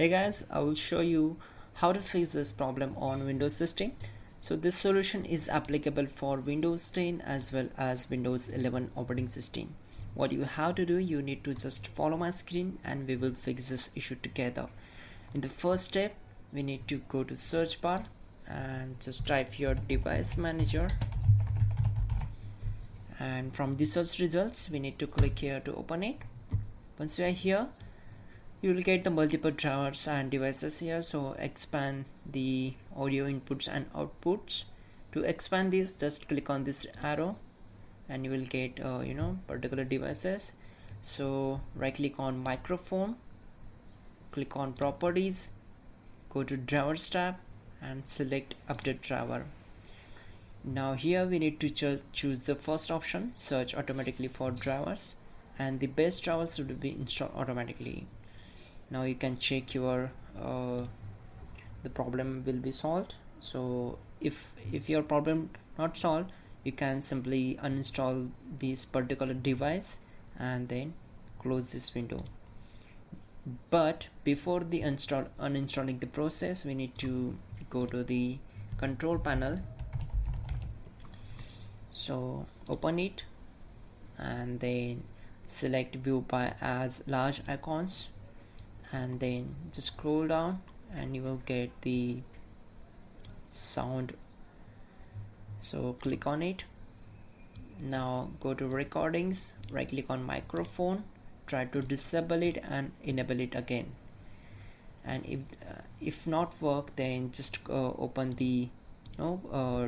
Hey guys, I will show you how to fix this problem on Windows system. So this solution is applicable for Windows 10 as well as Windows 11 operating system. What you have to do, you need to just follow my screen and we will fix this issue together. In the first step, we need to go to search bar and just type your device manager. And from the search results, we need to click here to open it. Once we are here, you will get the multiple drivers and devices here. So expand the audio inputs and outputs. To expand this, just click on this arrow and you will get particular devices. So right click on microphone, click on properties, go to drivers tab and select update driver. Now here we need to choose the first option, search automatically for drivers, and the best drivers should be installed automatically. Now you can check your the problem will be solved. So if your problem not solved, you can simply uninstall this particular device and then close this window. But before the uninstalling the process, we need to go to the control panel. So open it and then select view by as large icons, and then just scroll down and you will get the sound. So click on it. Now go to recordings, right click on microphone, try to disable it and enable it again. And if not work, then just open the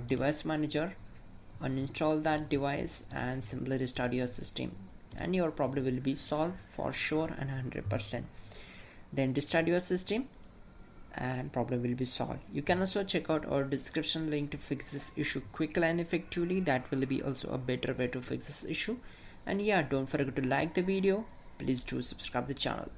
device manager, uninstall that device and simply restart your system, and your problem will be solved for sure and 100%. Then restart your system and problem will be solved. You can also check out our description link to fix this issue quickly and effectively. That will be also a better way to fix this issue. And yeah, don't forget to like the video. Please do subscribe the channel.